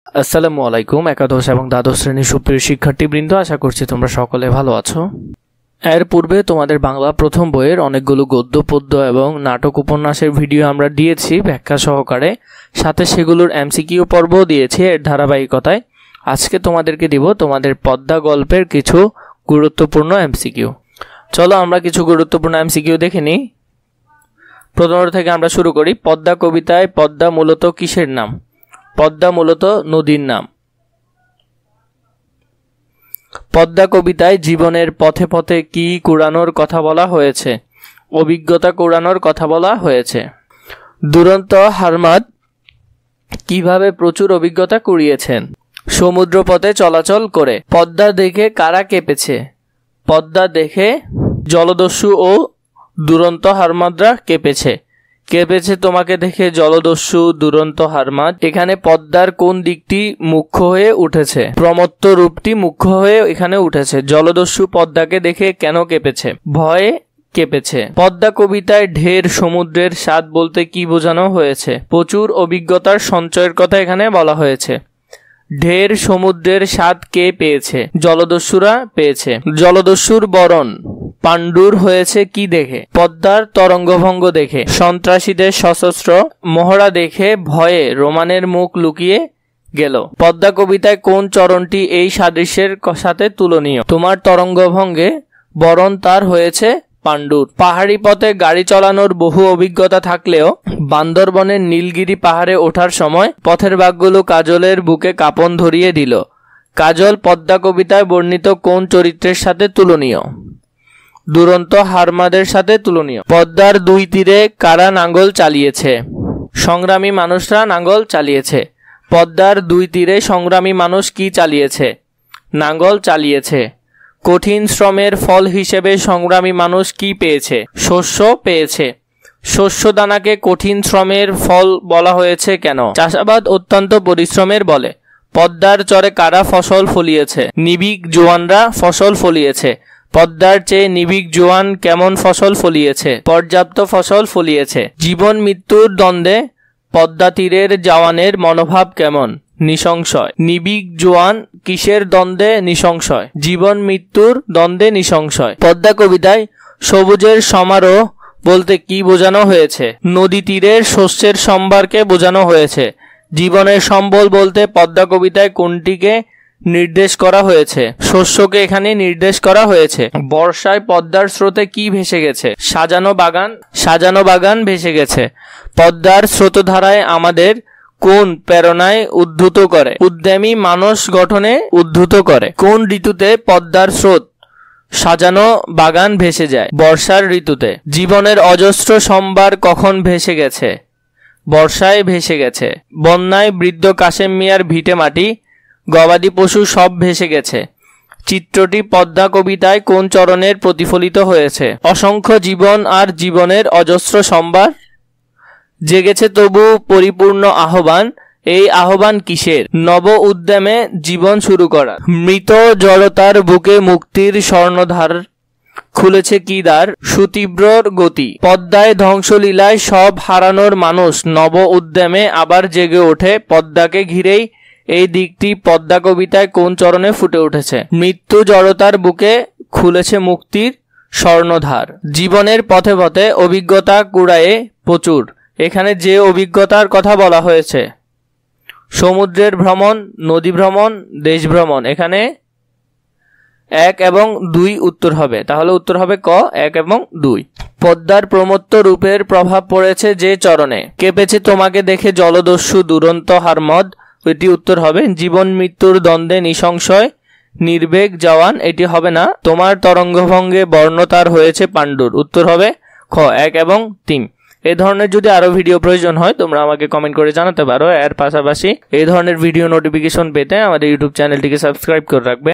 আসসালামু আলাইকুম। একাদশ এবং দ্বাদশ শ্রেণীর সুপ্রিয় শিক্ষার্থীবৃন্দ, আশা করছি তোমরা সকলে ভালো আছো। এর পূর্বে তোমাদের বাংলা প্রথম বইয়ের অনেকগুলো গদ্য পদ্য এবং নাটক উপন্যাসের ভিডিও আমরা দিয়েছি ব্যাখ্যা সহকারে, সাথে সেগুলোর এমসিকিউ পর্বও দিয়েছি। এর ধারাবাহিকতায় আজকে তোমাদেরকে দিব তোমাদের পদ্মা গল্পের কিছু গুরুত্বপূর্ণ এমসিকিউ। চলো আমরা কিছু গুরুত্বপূর্ণ এমসিকিউ দেখে নিই। প্রথম থেকে আমরা শুরু করি। পদ্মা কবিতায় পদ্মা মূলত কিসের নাম? পদ্মা মূলত নদীর নাম। পদ্মা কবিতায় জীবনের পথে পথে কি কুড়ানোর কথা বলা হয়েছে? অভিজ্ঞতা কুড়ানোর কথা বলা হয়েছে। দুরন্ত হারমাদ কিভাবে প্রচুর অভিজ্ঞতা কুড়িয়েছেন? সমুদ্র পথে চলাচল করে। পদ্মা দেখে কারা কেঁপেছে? পদ্মা দেখে জলদস্যু ও দুরন্ত হারমাদরা কেঁপেছে। কেঁপেছে তোমাকে দেখে জলদস্যু, দুরন্ত হারমাদ। এখানে পদ্মার কোন দিকটি মুখ্য হয়ে উঠেছে? প্রমত্ত রূপটি মুখ্য হয়ে এখানে উঠেছে। জলদস্যু পদ্মাকে দেখে কেন কেঁপেছে? ভয়ে কেঁপেছে। পদ্মা কবিতায় ঢের সমুদ্রের স্বাদ বলতে কি বোঝানো হয়েছে? প্রচুর অভিজ্ঞতার সঞ্চয়ের কথা এখানে বলা হয়েছে। ঢের সমুদ্রের স্বাদ কে পেয়েছে? জলদস্যুরা পেয়েছে। জলদস্যুর বরণ পাণ্ডুর হয়েছে কি দেখে? পদ্মার তরঙ্গভঙ্গ দেখে। সন্ত্রাসীদের সশস্ত্র মহড়া দেখে ভয়ে রোমানের মুখ লুকিয়ে গেল। পদ্মা কবিতায় কোন চরণটি এই সাদৃশ্যের সাথে তুলনীয়? তোমার তরঙ্গভঙ্গে বরণ তার হয়েছে পাণ্ডুর। পাহাড়ি পথে গাড়ি চালানোর বহু অভিজ্ঞতা থাকলেও বান্দরবনের নীলগিরি পাহাড়ে ওঠার সময় পথের বাঘগুলো কাজলের বুকে কাঁপন ধরিয়ে দিল। কাজল পদ্মা কবিতায় বর্ণিত কোন চরিত্রের সাথে তুলনীয়? দুরন্ত হারমাদের সাথে তুলনীয়। পদ্মার দুই তীরে কারা নাঙ্গল চালিয়েছে? সংগ্রামী মানুষরা নাঙ্গল চালিয়েছে। পদ্মার দুই তীরে সংগ্রামী মানুষ কি চালিয়েছে? নাঙ্গল চালিয়েছে। কঠিন শ্রমের ফল হিসেবে সংগ্রামী মানুষ কি পেয়েছে? শস্য পেয়েছে। শস্য দানাকে কঠিন শ্রমের ফল বলা হয়েছে কেন? চাষাবাদ অত্যন্ত পরিশ্রমের বলে। পদ্মার চরে কারা ফসল ফলিয়েছে? নিবিক জোয়ানরা ফসল ফলিয়েছে। পদ্মার চেয়ে নিবিক জোয়ান কেমন ফসল ফলিয়েছে? পর্যাপ্ত ফসল ফলিয়েছে। জীবন মৃত্যুর দ্বন্দ্বে পদ্মা তীরের জওয়ানের মনোভাব কেমন? নিঃসংশয়। নিবিক জোয়ান কিসের দ্বন্দ্বে নিঃসংশয়? জীবন মৃত্যুর দ্বন্দ্বে নিঃসংশয়। পদ্মা কবিতায় সবুজের সমারোহ বলতে কি বোঝানো হয়েছে? নদী তীরের শস্যের সম্ভারকে বোঝানো হয়েছে। জীবনের সম্বল বলতে পদ্মা কবিতায় কোনটিকে নির্দেশ করা হয়েছে? শস্যকে এখানে নির্দেশ করা হয়েছে। বর্ষায় পদ্মার স্রোতে কি ভেসে গেছে? সাজানো বাগান ভেসে গেছে। পদ্মার স্রোতধারায় আমাদের কোন প্রেরণায় উদ্ধৃত করে? উদ্যমী মানস গঠনে উদ্ধৃত করে। কোন ঋতুতে পদ্মার স্রোত সাজানো বাগান ভেসে যায়? বর্ষার ঋতুতে। জীবনের অজস্র সম্ভার কখন ভেসে গেছে? বর্ষায় ভেসে গেছে। বন্যায় বৃদ্ধ কাশেম মিয়ার ভিটে মাটি, গবাদি পশু সব ভেসে গেছে। চিত্রটি পদ্মা কবিতায় কোন চরণের প্রতিফলিত হয়েছে? অসংখ্য জীবন আর জীবনের অজস্র সম্ভার। জেগেছে তবু পরিপূর্ণ আহ্বান, এই আহ্বান কিসের? নব উদ্যমে জীবন শুরু করা। মৃত জড়তার বুকে মুক্তির স্বর্ণধার খুলেছে কি দ্বার? সুতীব্রর গতি। পদ্মায় ধ্বংসলীলায় সব হারানোর মানুষ নব উদ্যমে আবার জেগে ওঠে। পদ্মাকে ঘিরেই এই দিকটি পদ্মা কবিতায় কোন চরণে ফুটে উঠেছে? মৃত্যু জড়তার বুকে খুলেছে মুক্তির স্বর্ণধার। জীবনের পথে পথে অভিজ্ঞতা কুড়ায়ে প্রচুর। এখানে যে অভিজ্ঞতার কথা বলা হয়েছে? সমুদ্রের ভ্রমণ, নদী ভ্রমণ, দেশ ভ্রমণ। এখানে 1 এবং 2 উত্তর হবে। তাহলে উত্তর হবে ক, 1 এবং 2। পদ্মার প্রমত্ত রূপের প্রভাব পড়েছে যে চরণে? কেঁপেছে তোমাকে দেখে জলদস্যু, দুরন্ত হারমাদ। এটি উত্তর হবে। জীবন মৃত্যুর দ্বন্দ্বে নিঃসংশয় নির্বেগ জওয়ান। এটি হবে না। তোমার তরঙ্গভঙ্গে বর্ণতার হয়েছে পাণ্ডুর। উত্তর হবে খ, 1 এবং 3। এই ধরনের যদি আরো ভিডিও প্রয়োজন হয় তোমরা আমাকে কমেন্ট করে জানাতে পারো। এর পাশাপাশি এই ধরনের ভিডিও নোটিফিকেশন পেতে আমাদের ইউটিউব চ্যানেলটিকে সাবস্ক্রাইব করে রাখবে।